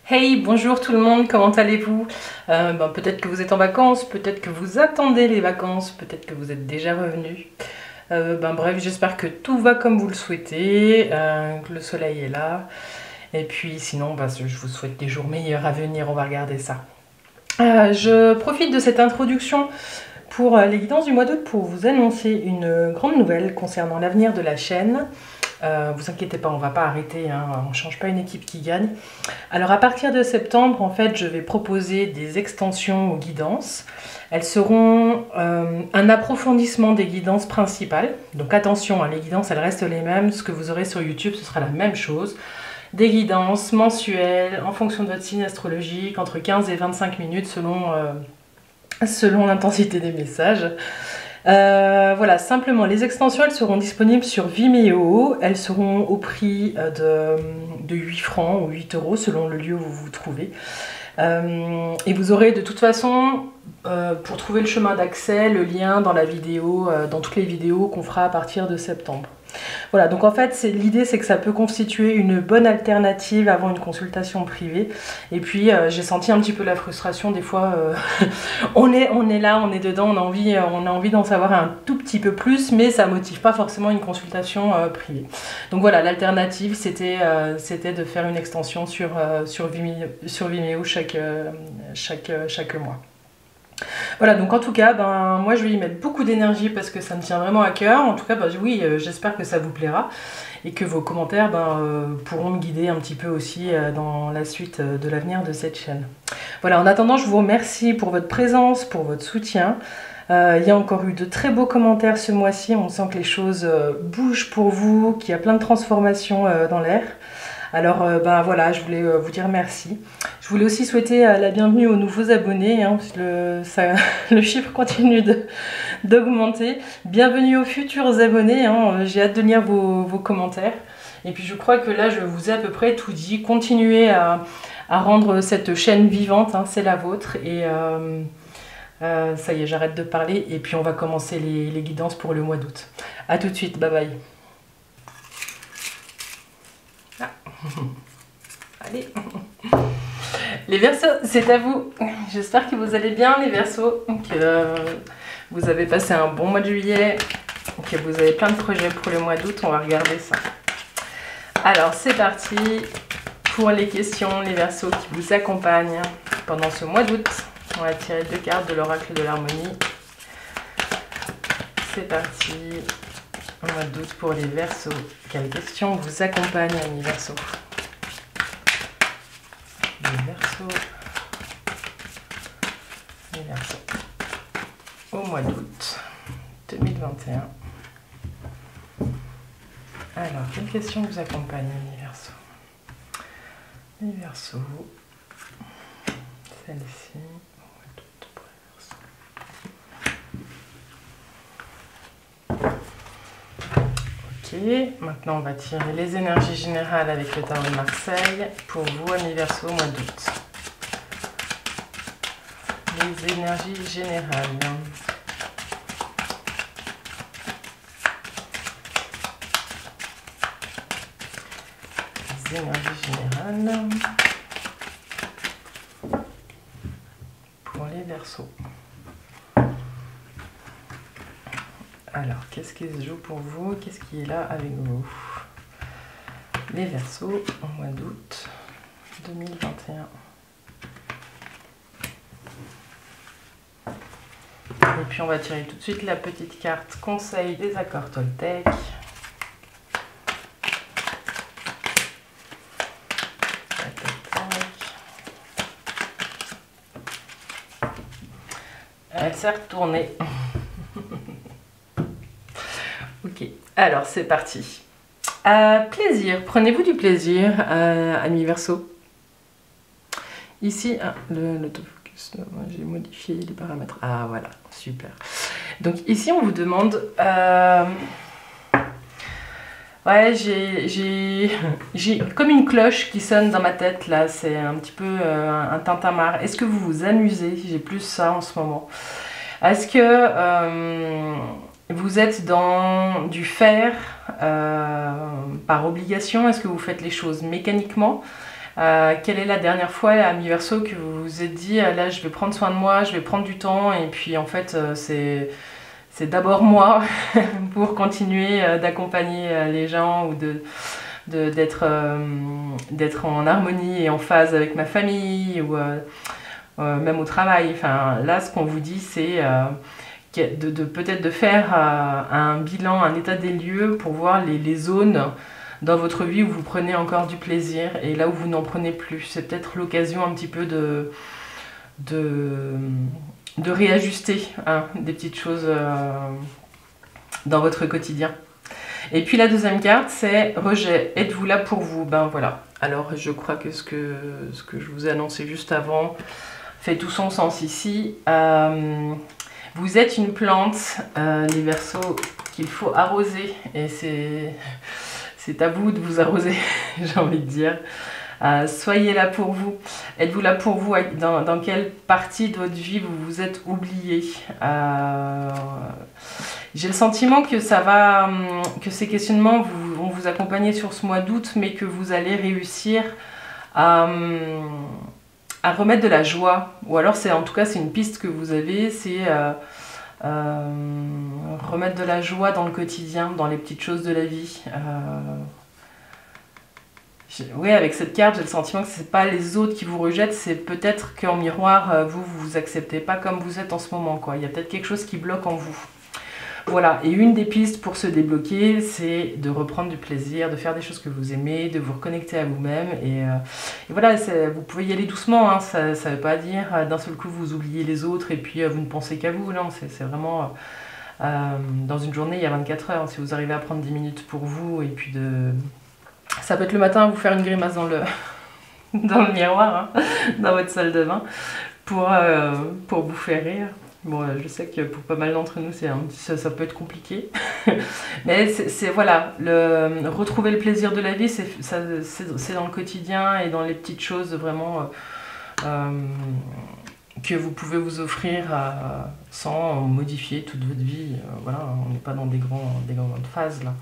Hey, bonjour tout le monde, comment allez-vous? Peut-être que vous êtes en vacances, peut-être que vous attendez les vacances, peut-être que vous êtes déjà revenus. Bref, j'espère que tout va comme vous le souhaitez, que le soleil est là. Et puis sinon, je vous souhaite des jours meilleurs à venir, on va regarder ça. Je profite de cette introduction pour les guidances du mois d'août pour vous annoncer une grande nouvelle concernant l'avenir de la chaîne. Vous inquiétez pas, on va pas arrêter, hein, on change pas une équipe qui gagne. Alors à partir de septembre, en fait, je vais proposer des extensions aux guidances. Elles seront un approfondissement des guidances principales. Donc attention, hein, les guidances, elles restent les mêmes. Ce que vous aurez sur YouTube, ce sera la même chose. Des guidances mensuelles, en fonction de votre signe astrologique, entre 15 et 25 minutes selon l'intensité des messages. Voilà, simplement, les extensions, elles seront disponibles sur Vimeo. Elles seront au prix de 8 francs ou 8 euros selon le lieu où vous vous trouvez. Et vous aurez de toute façon, pour trouver le chemin d'accès, le lien dans la vidéo, dans toutes les vidéos qu'on fera à partir de septembre. Voilà, donc en fait, l'idée c'est que ça peut constituer une bonne alternative avant une consultation privée. Et puis j'ai senti un petit peu la frustration des fois. On est là, on est dedans, on a envie d'en savoir un tout petit peu plus, mais ça motive pas forcément une consultation privée. Donc voilà, l'alternative c'était de faire une extension sur Vimeo chaque mois. Voilà, donc en tout cas, moi je vais y mettre beaucoup d'énergie parce que ça me tient vraiment à cœur. En tout cas, oui, j'espère que ça vous plaira et que vos commentaires pourront me guider un petit peu aussi dans la suite de l'avenir de cette chaîne. Voilà, en attendant, je vous remercie pour votre présence, pour votre soutien. Il y a encore eu de très beaux commentaires ce mois-ci. On sent que les choses bougent pour vous, qu'il y a plein de transformations dans l'air. Alors voilà, je voulais vous dire merci. Je voulais aussi souhaiter la bienvenue aux nouveaux abonnés, hein, parce que le chiffre continue d'augmenter. Bienvenue aux futurs abonnés, hein, j'ai hâte de lire vos commentaires. Et puis je crois que là je vous ai à peu près tout dit. Continuez à rendre cette chaîne vivante, hein, c'est la vôtre. Et ça y est, j'arrête de parler et puis on va commencer les guidances pour le mois d'août. A tout de suite, bye bye. Allez, les Verseaux, c'est à vous. J'espère que vous allez bien, les Verseaux, que vous avez passé un bon mois de juillet, que vous avez plein de projets pour le mois d'août. On va regarder ça. Alors, c'est parti pour les questions, les Verseaux qui vous accompagnent pendant ce mois d'août. On va tirer 2 cartes de l'oracle de l'harmonie. C'est parti. Un mois d'août pour les Verseaux. Quelles questions vous accompagnent, les Verseaux? Les Verseaux. Au mois d'août 2021. Alors, quelles questions vous accompagnent, les Verseaux? Les Verseaux. Celle-ci. Au mois d'août pour les Verseaux. Ok, maintenant on va tirer les énergies générales avec le tarot de Marseille pour vous, amis Verseaux, au mois d'août. Les énergies générales. Les énergies générales pour les Verseaux. Alors, qu'est-ce qui se joue pour vous? Qu'est-ce qui est là avec vous? Les Verseaux au mois d'août 2021. Et puis on va tirer tout de suite la petite carte conseil des accords Toltec. Elle s'est retournée. Ok, alors c'est parti. Plaisir, prenez-vous du plaisir, amis Verseaux. Ici, l'autofocus, j'ai modifié les paramètres. Ah voilà, super. Donc ici on vous demande... Ouais, j'ai comme une cloche qui sonne dans ma tête là, c'est un petit peu un tintamarre. Est-ce que vous vous amusez? J'ai plus ça en ce moment. Est-ce que vous êtes dans du faire par obligation? Est-ce que vous faites les choses mécaniquement? Quelle est la dernière fois, ami Verseau, que vous vous êtes dit là je vais prendre soin de moi, je vais prendre du temps et puis en fait c'est d'abord moi pour continuer d'accompagner les gens ou d'être en harmonie et en phase avec ma famille ou même au travail. Enfin, là, ce qu'on vous dit, c'est peut-être de faire un bilan, un état des lieux pour voir les zones dans votre vie où vous prenez encore du plaisir et là où vous n'en prenez plus. C'est peut-être l'occasion un petit peu de réajuster des petites choses dans votre quotidien. Et puis la deuxième carte, c'est rejet. Êtes-vous là pour vous? Ben voilà. Alors je crois que ce que je vous ai annoncé juste avant fait tout son sens ici. Vous êtes une plante, les Verseaux, qu'il faut arroser. Et c'est à vous de vous arroser, j'ai envie de dire. Soyez là pour vous. Êtes-vous là pour vous? Dans quelle partie de votre vie vous vous êtes oublié? J'ai le sentiment que que ces questionnements vont vous accompagner sur ce mois d'août, mais que vous allez réussir à remettre de la joie. Ou alors, en tout cas, c'est une piste que vous avez, c'est remettre de la joie dans le quotidien, dans les petites choses de la vie. Oui, avec cette carte, j'ai le sentiment que ce n'est pas les autres qui vous rejettent, c'est peut-être qu'en miroir, vous acceptez pas comme vous êtes en ce moment, quoi. Il y a peut-être quelque chose qui bloque en vous. Voilà, et une des pistes pour se débloquer, c'est de reprendre du plaisir, de faire des choses que vous aimez, de vous reconnecter à vous-même. Et voilà, vous pouvez y aller doucement, hein, ça ne veut pas dire d'un seul coup vous oubliez les autres et puis vous ne pensez qu'à vous. Non, c'est vraiment... dans une journée, il y a 24 heures. Si vous arrivez à prendre 10 minutes pour vous et puis ça peut être le matin, vous faire une grimace dans le miroir, hein, dans votre salle de bain, pour vous faire rire. Bon, je sais que pour pas mal d'entre nous, ça peut être compliqué. Mais voilà, retrouver le plaisir de la vie, c'est dans le quotidien et dans les petites choses vraiment que vous pouvez vous offrir sans modifier toute votre vie. Voilà, on n'est pas dans des grandes phases là.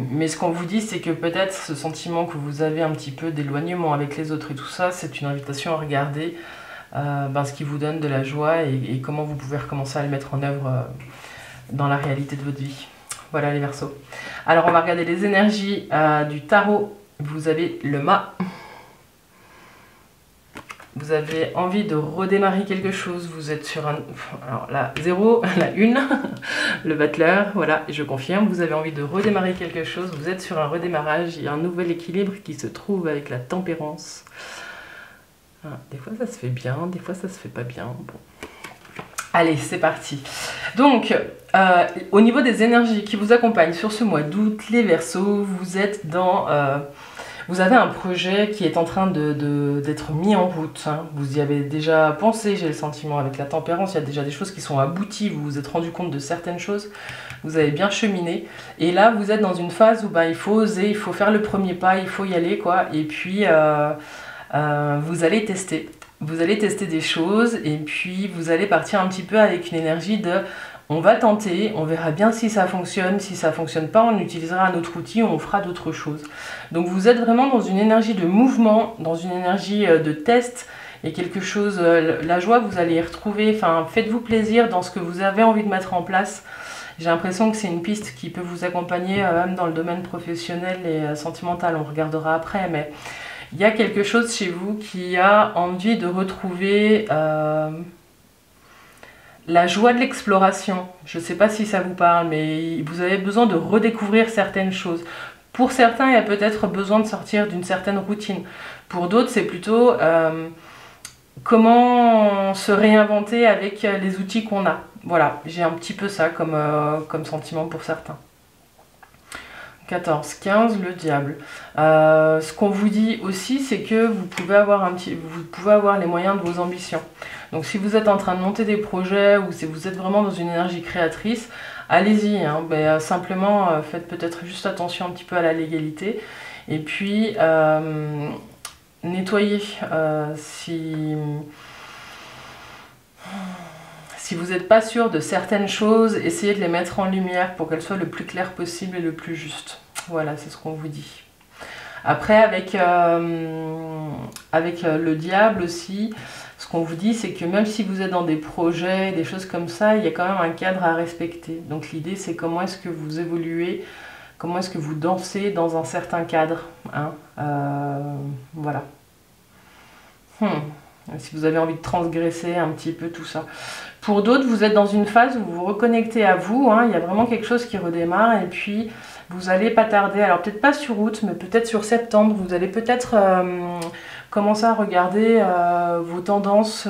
Mais ce qu'on vous dit, c'est que peut-être ce sentiment que vous avez un petit peu d'éloignement avec les autres et tout ça, c'est une invitation à regarder ce qui vous donne de la joie et comment vous pouvez recommencer à le mettre en œuvre dans la réalité de votre vie. Voilà les Verseaux. Alors on va regarder les énergies du tarot. Vous avez le mât. Vous avez envie de redémarrer quelque chose. Vous êtes sur alors la 0, la 1, le battleur, voilà, et je confirme, vous avez envie de redémarrer quelque chose. Vous êtes sur un redémarrage, il y a un nouvel équilibre qui se trouve avec la tempérance. Des fois ça se fait bien, des fois ça se fait pas bien. Bon. Allez, c'est parti. Donc, au niveau des énergies qui vous accompagnent sur ce mois d'août, les Verseaux, vous êtes dans... vous avez un projet qui est en train d'être mis en route. Hein. Vous y avez déjà pensé, j'ai le sentiment, avec la tempérance, il y a déjà des choses qui sont abouties, vous vous êtes rendu compte de certaines choses, vous avez bien cheminé. Et là, vous êtes dans une phase où il faut oser, il faut faire le premier pas, il faut y aller, quoi. Et puis... vous allez tester. Vous allez tester des choses et puis vous allez partir un petit peu avec une énergie de on va tenter, on verra bien si ça fonctionne pas, on utilisera un autre outil, on fera d'autres choses. Donc vous êtes vraiment dans une énergie de mouvement, dans une énergie de test et quelque chose, la joie vous allez y retrouver, enfin faites-vous plaisir dans ce que vous avez envie de mettre en place. J'ai l'impression que c'est une piste qui peut vous accompagner même dans le domaine professionnel et sentimental, on regardera après, mais il y a quelque chose chez vous qui a envie de retrouver la joie de l'exploration. Je ne sais pas si ça vous parle, mais vous avez besoin de redécouvrir certaines choses. Pour certains, il y a peut-être besoin de sortir d'une certaine routine. Pour d'autres, c'est plutôt comment se réinventer avec les outils qu'on a. Voilà, j'ai un petit peu ça comme sentiment pour certains. 14, 15, le diable. Ce qu'on vous dit aussi, c'est que vous pouvez avoir les moyens de vos ambitions. Donc si vous êtes en train de monter des projets ou si vous êtes vraiment dans une énergie créatrice, allez-y. Hein, simplement, faites peut-être juste attention un petit peu à la légalité. Et puis, nettoyez. Si vous n'êtes pas sûr de certaines choses, essayez de les mettre en lumière pour qu'elles soient le plus claires possible et le plus juste. Voilà, c'est ce qu'on vous dit. Après, avec le diable aussi, ce qu'on vous dit, c'est que même si vous êtes dans des projets, des choses comme ça, il y a quand même un cadre à respecter. Donc l'idée, c'est comment est-ce que vous évoluez, comment est-ce que vous dansez dans un certain cadre. Hein. Voilà. Si vous avez envie de transgresser un petit peu tout ça. Pour d'autres, vous êtes dans une phase où vous vous reconnectez à vous. Hein. Il y a vraiment quelque chose qui redémarre et puis vous allez pas tarder. Alors peut-être pas sur août, mais peut-être sur septembre. Vous allez peut-être commencer à regarder vos tendances,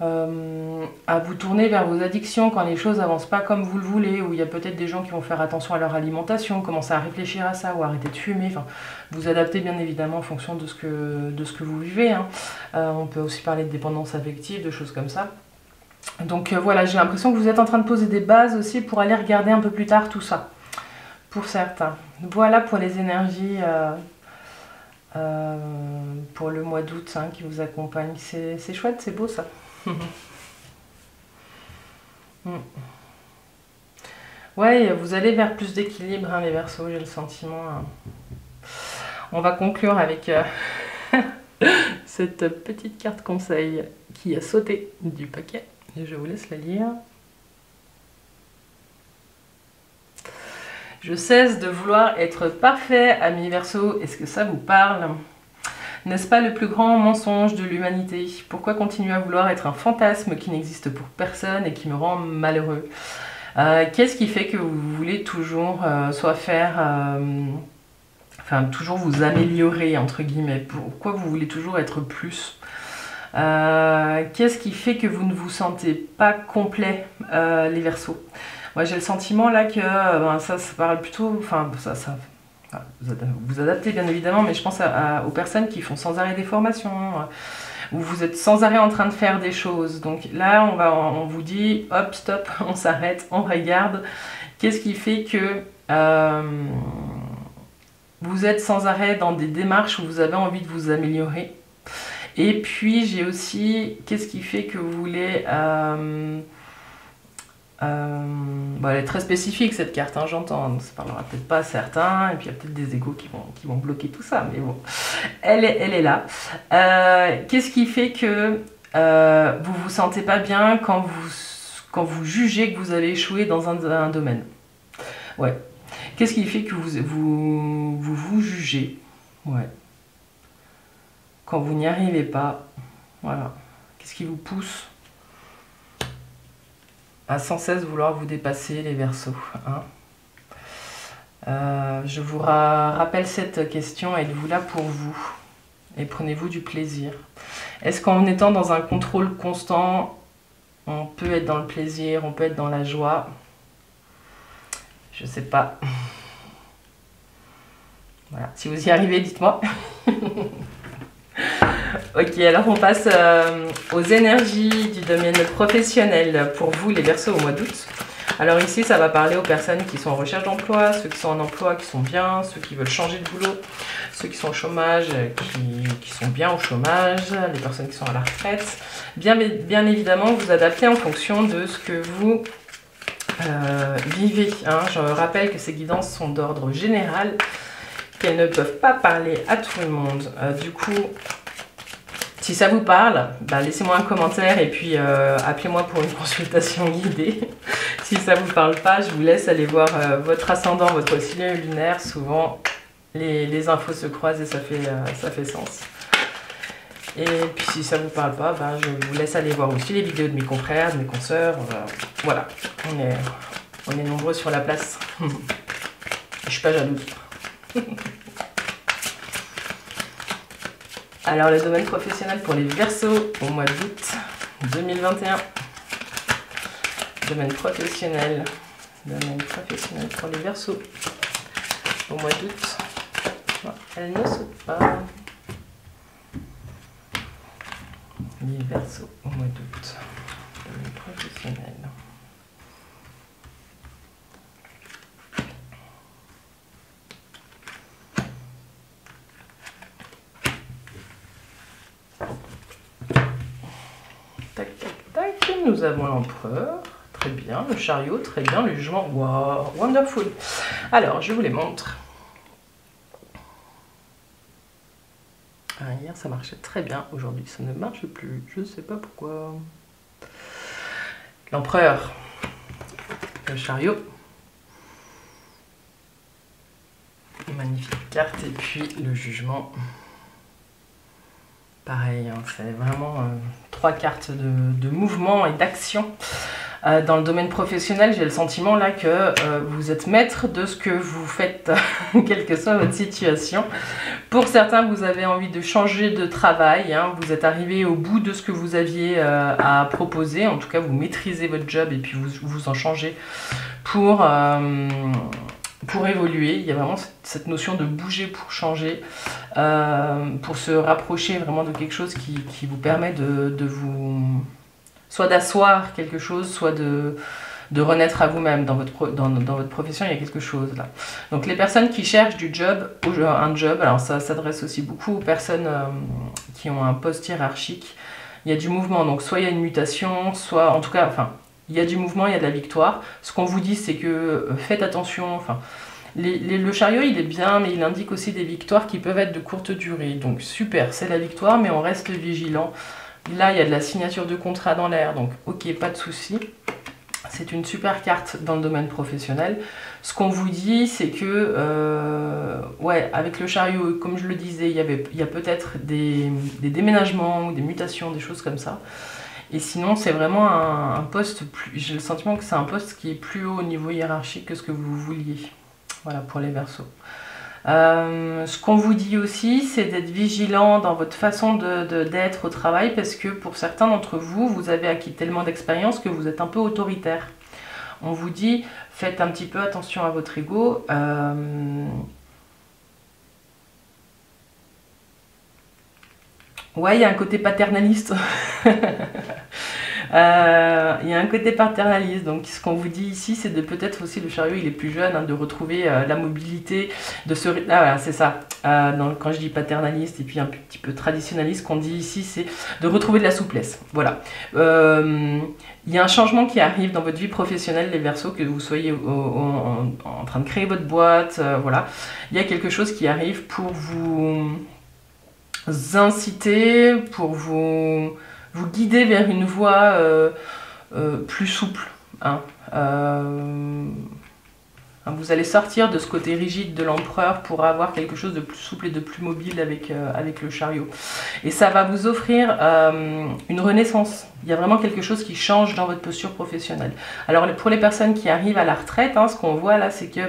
à vous tourner vers vos addictions quand les choses avancent pas comme vous le voulez, où il y a peut-être des gens qui vont faire attention à leur alimentation, commencer à réfléchir à ça, ou arrêter de fumer, enfin, vous adaptez bien évidemment en fonction de ce que vous vivez. Hein. On peut aussi parler de dépendance affective, de choses comme ça. Donc voilà, j'ai l'impression que vous êtes en train de poser des bases aussi pour aller regarder un peu plus tard tout ça, pour certains. Voilà pour les énergies pour le mois d'août hein, qui vous accompagne. C'est chouette, c'est beau ça. Ouais, vous allez vers plus d'équilibre, hein, les Verseaux, j'ai le sentiment. Hein. On va conclure avec cette petite carte conseil qui a sauté du paquet. Et je vous laisse la lire. Je cesse de vouloir être parfait, amis Verseaux. Est-ce que ça vous parle ? N'est-ce pas le plus grand mensonge de l'humanité? Pourquoi continuer à vouloir être un fantasme qui n'existe pour personne et qui me rend malheureux? Qu'est-ce qui fait que vous voulez toujours soit faire... enfin, toujours vous améliorer, entre guillemets? Pourquoi vous voulez toujours être plus? Qu'est-ce qui fait que vous ne vous sentez pas complet, les Verseaux? Moi, j'ai le sentiment là que ça parle plutôt... Enfin, vous adaptez bien évidemment, mais je pense aux personnes qui font sans arrêt des formations, où vous êtes sans arrêt en train de faire des choses. Donc là, on vous dit, hop, stop, on s'arrête, on regarde. Qu'est-ce qui fait que vous êtes sans arrêt dans des démarches où vous avez envie de vous améliorer? Et puis, j'ai aussi, qu'est-ce qui fait que vous voulez... elle est très spécifique cette carte, hein, j'entends, ça parlera peut-être pas à certains, et puis il y a peut-être des égos qui vont bloquer tout ça, mais bon, elle est là. Qu'est-ce qui fait que vous vous sentez pas bien quand vous jugez que vous allez échouer dans un domaine? Ouais. Qu'est-ce qui fait que vous jugez? Ouais. Quand vous n'y arrivez pas, voilà. Qu'est-ce qui vous pousse à sans cesse vouloir vous dépasser, les Verseaux, hein. Je vous rappelle cette question, êtes-vous là pour vous? Et prenez-vous du plaisir? Est-ce qu'en étant dans un contrôle constant, on peut être dans le plaisir, on peut être dans la joie? Je sais pas. Voilà, si vous y arrivez, dites-moi. Ok, alors on passe aux énergies du domaine professionnel pour vous, les Verseaux, au mois d'août. Alors ici, ça va parler aux personnes qui sont en recherche d'emploi, ceux qui sont en emploi, qui sont bien, ceux qui veulent changer de boulot, ceux qui sont au chômage, qui sont bien au chômage, les personnes qui sont à la retraite. Bien évidemment, vous adaptez en fonction de ce que vous vivez. Hein. Je rappelle que ces guidances sont d'ordre général, qu'elles ne peuvent pas parler à tout le monde. Du coup... Si ça vous parle, laissez-moi un commentaire et puis appelez-moi pour une consultation guidée. Si ça ne vous parle pas, je vous laisse aller voir votre ascendant, votre signe lunaire. Souvent, les infos se croisent et ça fait sens. Et puis si ça ne vous parle pas, je vous laisse aller voir aussi les vidéos de mes confrères, de mes consoeurs. Voilà, on est nombreux sur la place. Je suis pas jalouse. Alors, le domaine professionnel pour les Verseaux au mois d'août 2021. Domaine professionnel pour les Verseaux au mois d'août. Elle ne saute pas. Les Verseaux au mois d'août. Domaine professionnel. Tac, tac, tac. Nous avons l'empereur. Très bien. Le chariot. Très bien. Le jugement. Wow, wonderful. Alors, je vous les montre. Hier ça marchait très bien, aujourd'hui ça ne marche plus, je ne sais pas pourquoi. L'empereur, le chariot. Magnifique carte. Et puis le jugement. Pareil, hein, c'est vraiment 3 cartes de mouvement et d'action. Dans le domaine professionnel, j'ai le sentiment là que vous êtes maître de ce que vous faites, quelle que soit votre situation. Pour certains, vous avez envie de changer de travail, hein, vous êtes arrivé au bout de ce que vous aviez à proposer. En tout cas, vous maîtrisez votre job et puis vous en changez pour évoluer. Il y a vraiment cette notion de bouger pour changer, pour se rapprocher vraiment de quelque chose qui vous permet de vous... soit d'asseoir quelque chose, soit de renaître à vous-même. Dans votre profession, il y a quelque chose là. Donc les personnes qui cherchent un job, alors ça s'adresse aussi beaucoup aux personnes qui ont un poste hiérarchique. Il y a du mouvement, donc soit il y a une mutation, soit en tout cas, enfin, il y a du mouvement, il y a de la victoire. Ce qu'on vous dit, c'est que faites attention, enfin, le chariot, il est bien, mais il indique aussi des victoires qui peuvent être de courte durée. Donc super, c'est la victoire, mais on reste vigilant. Là, il y a de la signature de contrat dans l'air, donc ok, pas de souci. C'est une super carte dans le domaine professionnel. Ce qu'on vous dit, c'est que, ouais, avec le chariot, comme je le disais, il y a peut-être des déménagements ou des mutations, des choses comme ça. Et sinon, c'est vraiment un poste, j'ai le sentiment que c'est un poste qui est plus haut au niveau hiérarchique que ce que vous vouliez. Voilà, pour les Verseaux. Ce qu'on vous dit aussi, c'est d'être vigilant dans votre façon d'être au travail, parce que pour certains d'entre vous, vous avez acquis tellement d'expérience que vous êtes un peu autoritaire. On vous dit, faites un petit peu attention à votre ego. Ouais, il y a un côté paternaliste. Il y a un côté paternaliste, donc ce qu'on vous dit ici, c'est de peut-être aussi, le chariot il est plus jeune, hein, de retrouver la mobilité, de se... Ah voilà, c'est ça, quand je dis paternaliste et puis un petit peu traditionnaliste, ce qu'on dit ici, c'est de retrouver de la souplesse, voilà. Il y a un changement qui arrive dans votre vie professionnelle, les Verseaux, que vous soyez en train de créer votre boîte, voilà. Il y a quelque chose qui arrive pour vous inciter, pour vous guider vers une voie plus souple. Hein. Vous allez sortir de ce côté rigide de l'empereur pour avoir quelque chose de plus souple et de plus mobile avec le chariot. Et ça va vous offrir une renaissance. Il y a vraiment quelque chose qui change dans votre posture professionnelle. Alors pour les personnes qui arrivent à la retraite, hein, ce qu'on voit là, c'est que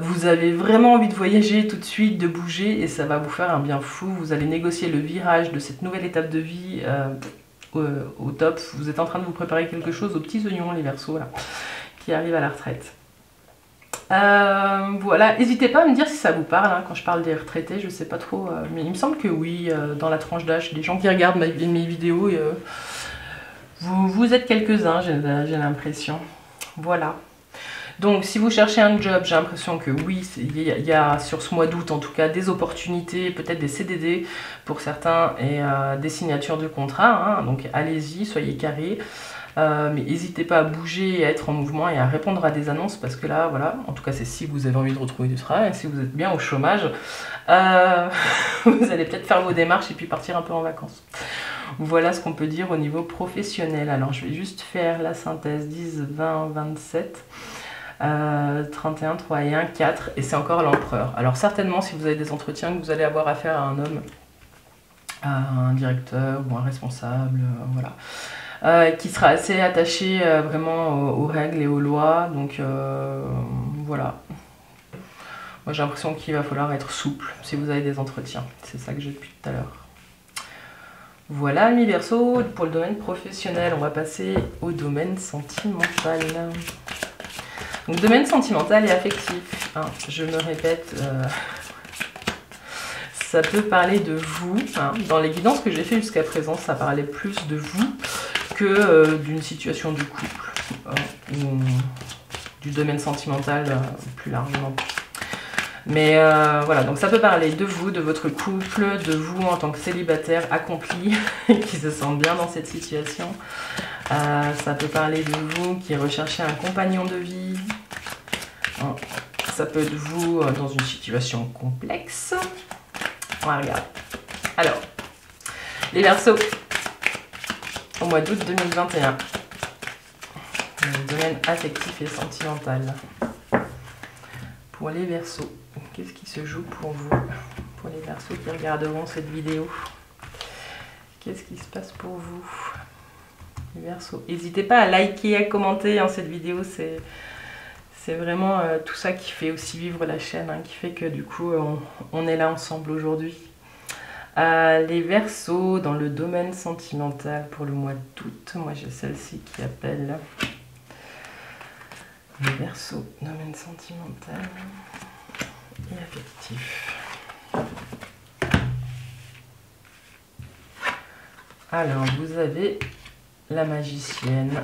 vous avez vraiment envie de voyager tout de suite, de bouger, et ça va vous faire un bien fou. Vous allez négocier le virage de cette nouvelle étape de vie au top. Vous êtes en train de vous préparer quelque chose aux petits oignons, les Verseaux, là, qui arrivent à la retraite. Voilà, n'hésitez pas à me dire si ça vous parle, hein, quand je parle des retraités, je sais pas trop, mais il me semble que oui, dans la tranche d'âge, les gens qui regardent mes vidéos, vous êtes quelques-uns, j'ai l'impression. Voilà. Donc si vous cherchez un job, j'ai l'impression que oui, il y a sur ce mois d'août en tout cas des opportunités, peut-être des CDD pour certains et des signatures de contrat, hein, donc allez-y, soyez carrés. Mais n'hésitez pas à bouger, à être en mouvement et à répondre à des annonces, parce que là, voilà, en tout cas c'est si vous avez envie de retrouver du travail, si vous êtes bien au chômage, vous allez peut-être faire vos démarches et puis partir un peu en vacances. Voilà ce qu'on peut dire au niveau professionnel. Alors je vais juste faire la synthèse, 10, 20, 27... 31, 3 et 1, 4, et c'est encore l'empereur. Alors certainement, si vous avez des entretiens, que vous allez avoir affaire à un homme, à un directeur ou un responsable, voilà, qui sera assez attaché vraiment aux règles et aux lois, donc voilà. Moi j'ai l'impression qu'il va falloir être souple si vous avez des entretiens, c'est ça que j'ai depuis tout à l'heure. Voilà, mes Verseaux, pour le domaine professionnel, on va passer au domaine sentimental. Donc, domaine sentimental et affectif, hein, je me répète, ça peut parler de vous. Hein. Dans les guidances que j'ai fait jusqu'à présent, ça parlait plus de vous que d'une situation de couple, ou du domaine sentimental plus largement. Mais voilà, donc ça peut parler de vous, de votre couple, de vous en tant que célibataire accompli, qui se sent bien dans cette situation. Ça peut parler de vous qui recherchez un compagnon de vie. Ça peut être vous dans une situation complexe. On va regarder. Alors, les Verseaux, au mois d'août 2021, le domaine affectif et sentimental. Pour les Verseaux, qu'est-ce qui se joue pour vous? Pour les Verseaux qui regarderont cette vidéo, qu'est-ce qui se passe pour vous? Les Verseaux, n'hésitez pas à liker, à commenter hein, cette vidéo, c'est vraiment tout ça qui fait aussi vivre la chaîne, hein, qui fait que du coup on est là ensemble aujourd'hui. Les Verseaux dans le domaine sentimental pour le mois d'août, moi j'ai celle-ci qui appelle les Verseaux, domaine sentimental et affectif. Alors vous avez la magicienne.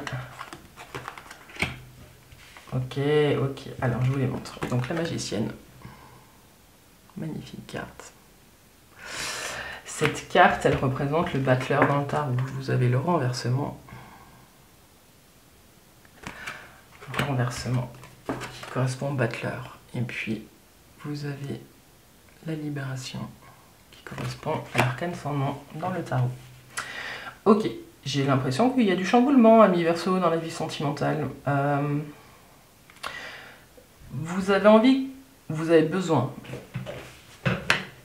Ok, alors je vous les montre. Donc la magicienne, magnifique carte. Cette carte, elle représente le battleur dans le tarot. Vous avez le renversement. Le renversement qui correspond au battleur. Et puis vous avez la libération qui correspond à l'arcane sans nom dans le tarot. Ok, j'ai l'impression qu'il y a du chamboulement, amis Verseau, dans la vie sentimentale. Vous avez envie, vous avez besoin.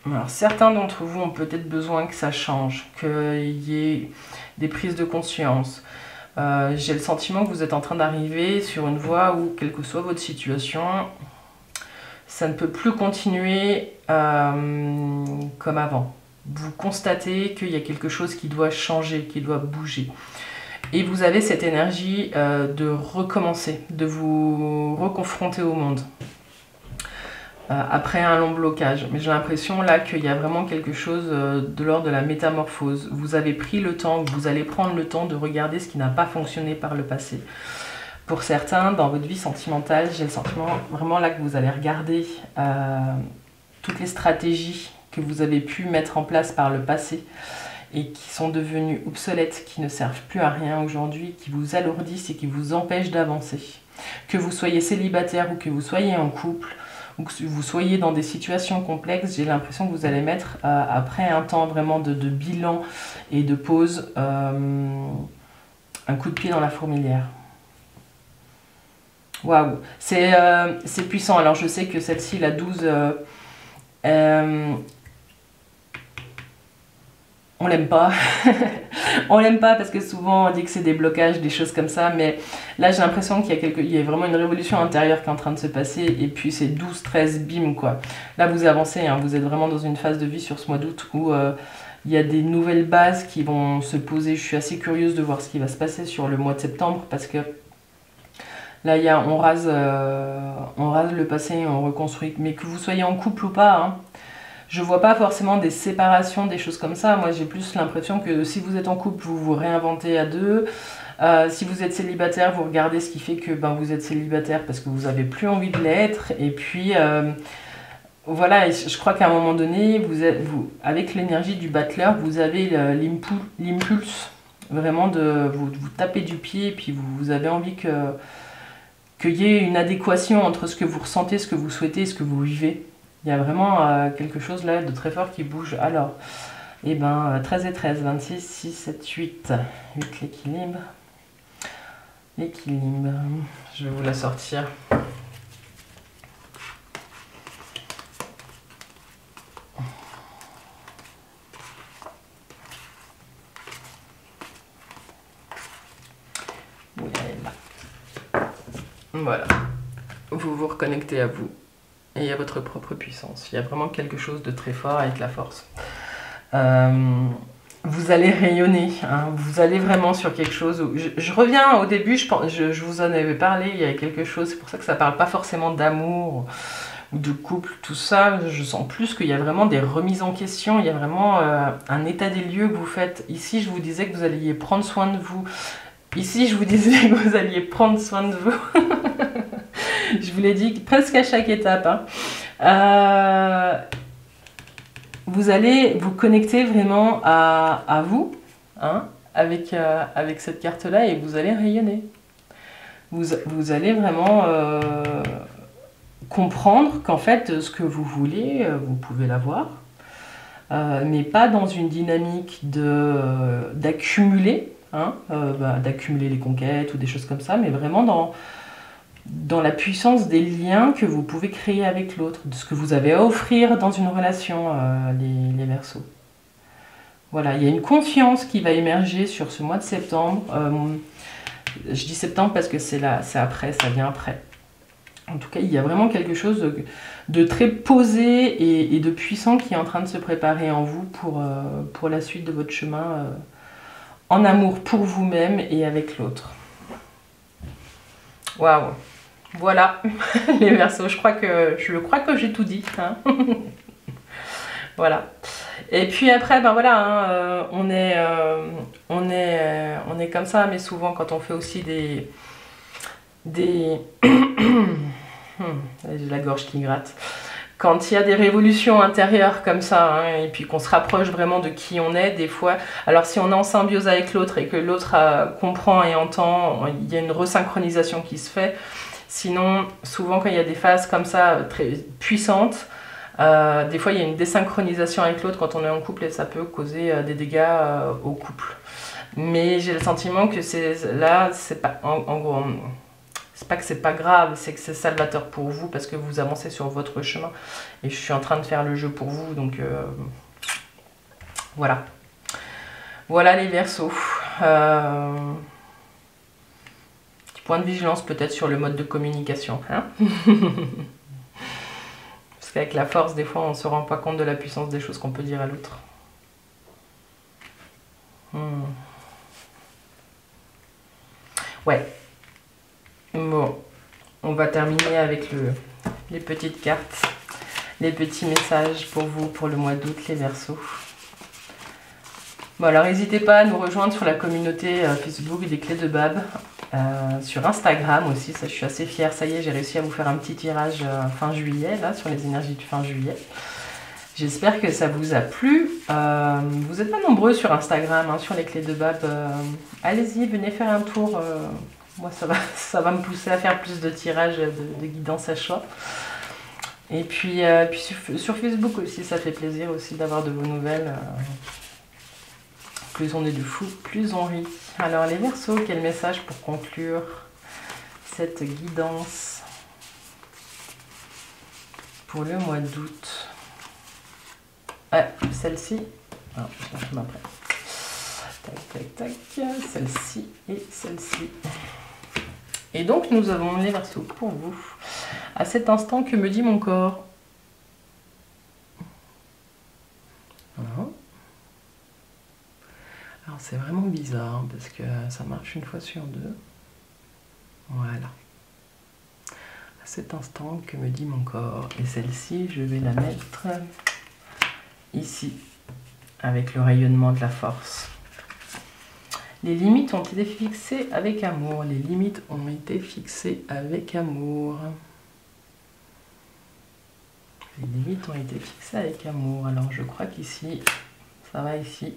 Alors, certains d'entre vous ont peut-être besoin que ça change, qu'il y ait des prises de conscience. J'ai le sentiment que vous êtes en train d'arriver sur une voie où, quelle que soit votre situation, ça ne peut plus continuer comme avant. Vous constatez qu'il y a quelque chose qui doit changer, qui doit bouger. Et vous avez cette énergie de recommencer, de vous reconfronter au monde. Après un long blocage. Mais j'ai l'impression là qu'il y a vraiment quelque chose de l'ordre de la métamorphose. Vous avez pris le temps, vous allez prendre le temps de regarder ce qui n'a pas fonctionné par le passé. Pour certains, dans votre vie sentimentale, j'ai le sentiment vraiment là que vous allez regarder toutes les stratégies que vous avez pu mettre en place par le passé et qui sont devenues obsolètes, qui ne servent plus à rien aujourd'hui, qui vous alourdissent et qui vous empêchent d'avancer. Que vous soyez célibataire ou que vous soyez en couple, ou que vous soyez dans des situations complexes, j'ai l'impression que vous allez mettre, après un temps vraiment de bilan et de pause, un coup de pied dans la fourmilière. Waouh, c'est puissant. Alors je sais que celle-ci, la 12, on l'aime pas. On l'aime pas parce que souvent on dit que c'est des blocages, des choses comme ça, mais là j'ai l'impression qu'il y a vraiment une révolution intérieure qui est en train de se passer, et puis c'est 12, 13, bim quoi. Là vous avancez, hein, vous êtes vraiment dans une phase de vie sur ce mois d'août où il y a des nouvelles bases qui vont se poser. Je suis assez curieuse de voir ce qui va se passer sur le mois de septembre, parce que là on rase le passé et on reconstruit. Mais que vous soyez en couple ou pas, hein, je vois pas forcément des séparations, des choses comme ça. Moi, j'ai plus l'impression que si vous êtes en couple, vous vous réinventez à deux. Si vous êtes célibataire, vous regardez ce qui fait que vous êtes célibataire parce que vous n'avez plus envie de l'être. Et puis, voilà, et je crois qu'à un moment donné, avec l'énergie du battleur, vous avez l'impulse vraiment de vous taper du pied. Et puis, vous avez envie qu'il y ait une adéquation entre ce que vous ressentez, ce que vous souhaitez et ce que vous vivez. Il y a vraiment quelque chose là de très fort qui bouge. Alors, 13 et 13, 26, 6, 7, 8. 8 l'équilibre. L'équilibre. Je vais vous la sortir. Oui, elle est là. Voilà. Vous vous reconnectez à vous et à votre propre puissance. Il y a vraiment quelque chose de très fort avec la force. Vous allez rayonner, hein, vous allez vraiment sur quelque chose où... Je reviens au début, je vous en avais parlé, il y a quelque chose, c'est pour ça que ça ne parle pas forcément d'amour ou de couple, tout ça. Je sens plus qu'il y a vraiment des remises en question, il y a vraiment un état des lieux que vous faites. Ici, je vous disais que vous alliez prendre soin de vous. Ici, je vous disais que vous alliez prendre soin de vous. Je vous l'ai dit presque à chaque étape. Hein. Vous allez vous connecter vraiment à vous, hein, avec cette carte-là, et vous allez rayonner. Vous allez vraiment comprendre qu'en fait, ce que vous voulez, vous pouvez l'avoir. mais pas dans une dynamique d'accumuler, hein, d'accumuler les conquêtes ou des choses comme ça, mais vraiment dans la puissance des liens que vous pouvez créer avec l'autre, de ce que vous avez à offrir dans une relation, les Verseaux. Voilà, il y a une confiance qui va émerger sur ce mois de septembre. Je dis septembre parce que c'est après, ça vient après. En tout cas, il y a vraiment quelque chose de très posé et de puissant qui est en train de se préparer en vous pour la suite de votre chemin en amour pour vous-même et avec l'autre. Waouh! Voilà, les Verseaux, je crois que j'ai tout dit. Hein. Voilà. Et puis après, ben voilà, hein, on est comme ça, mais souvent quand on fait aussi j'ai la gorge qui gratte. Quand il y a des révolutions intérieures comme ça, hein, et puis qu'on se rapproche vraiment de qui on est, des fois, alors si on est en symbiose avec l'autre et que l'autre comprend et entend, il y a une resynchronisation qui se fait. Sinon, souvent quand il y a des phases comme ça, très puissantes, des fois il y a une désynchronisation avec l'autre quand on est en couple et ça peut causer des dégâts au couple. Mais j'ai le sentiment que c'est pas, en gros, c'est pas que c'est pas grave, c'est que c'est salvateur pour vous parce que vous avancez sur votre chemin. Et je suis en train de faire le jeu pour vous, donc voilà. Voilà les Verseaux. Point de vigilance peut-être sur le mode de communication. Hein. Parce qu'avec la force, des fois, on ne se rend pas compte de la puissance des choses qu'on peut dire à l'autre. Ouais. Bon. On va terminer avec les petites cartes. Les petits messages pour vous pour le mois d'août, les Verseaux. Bon, alors n'hésitez pas à nous rejoindre sur la communauté Facebook des Clés de Bab. Sur Instagram aussi, ça je suis assez fière, ça y est, j'ai réussi à vous faire un petit tirage fin juillet, là, sur les énergies du fin juillet. J'espère que ça vous a plu. Vous n'êtes pas nombreux sur Instagram, hein, sur les Clés de Bab. Allez-y, venez faire un tour. Moi, ça va me pousser à faire plus de tirages de guidance à choix. Et puis sur Facebook aussi, ça fait plaisir aussi d'avoir de vos nouvelles. Plus on est de fous, plus on rit. Alors les Verseaux, quel message pour conclure cette guidance pour le mois d'août? Celle-ci. Ah, je cherche ma après. Tac, tac, tac. Celle-ci et celle-ci. Et donc nous avons les Verseaux pour vous. À cet instant, que me dit mon corps? Voilà. Alors c'est vraiment bizarre hein, parce que ça marche une fois sur deux. Voilà. À cet instant, que me dit mon corps? Et celle-ci, je vais la mettre ici, avec le rayonnement de la force. Les limites ont été fixées avec amour. Les limites ont été fixées avec amour. Les limites ont été fixées avec amour. Alors je crois qu'ici, ça va ici.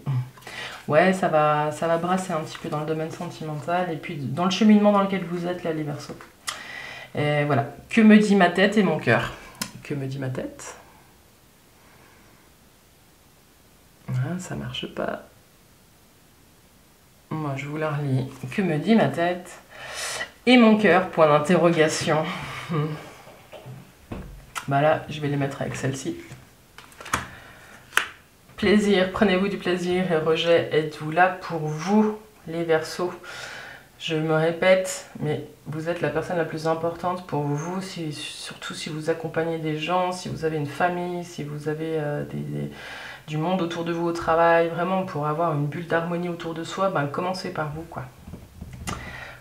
Ouais, ça va brasser un petit peu dans le domaine sentimental et puis dans le cheminement dans lequel vous êtes là, les Verseaux. Et voilà. Que me dit ma tête et mon cœur? Que me dit ma tête? Ah, ça marche pas. Moi, je vous la relis. Que me dit ma tête et mon cœur? Point d'interrogation. Bah là, je vais les mettre avec celle-ci. Plaisir, prenez-vous du plaisir et rejet, êtes-vous là pour vous, les Verseaux? Je me répète, mais vous êtes la personne la plus importante pour vous, surtout si vous accompagnez des gens, si vous avez une famille, si vous avez du monde autour de vous au travail, vraiment pour avoir une bulle d'harmonie autour de soi, ben, commencez par vous, quoi.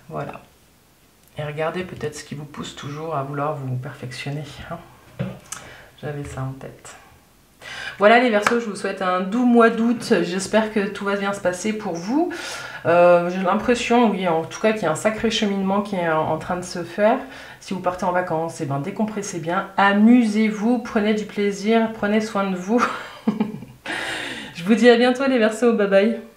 Voilà. Et regardez peut-être ce qui vous pousse toujours à vouloir vous perfectionner. Hein. J'avais ça en tête. Voilà les Verseaux, je vous souhaite un doux mois d'août. J'espère que tout va bien se passer pour vous. J'ai l'impression, oui, en tout cas, qu'il y a un sacré cheminement qui est en train de se faire. Si vous partez en vacances, eh ben, décompressez bien, amusez-vous, prenez du plaisir, prenez soin de vous. Je vous dis à bientôt les Verseaux, bye bye.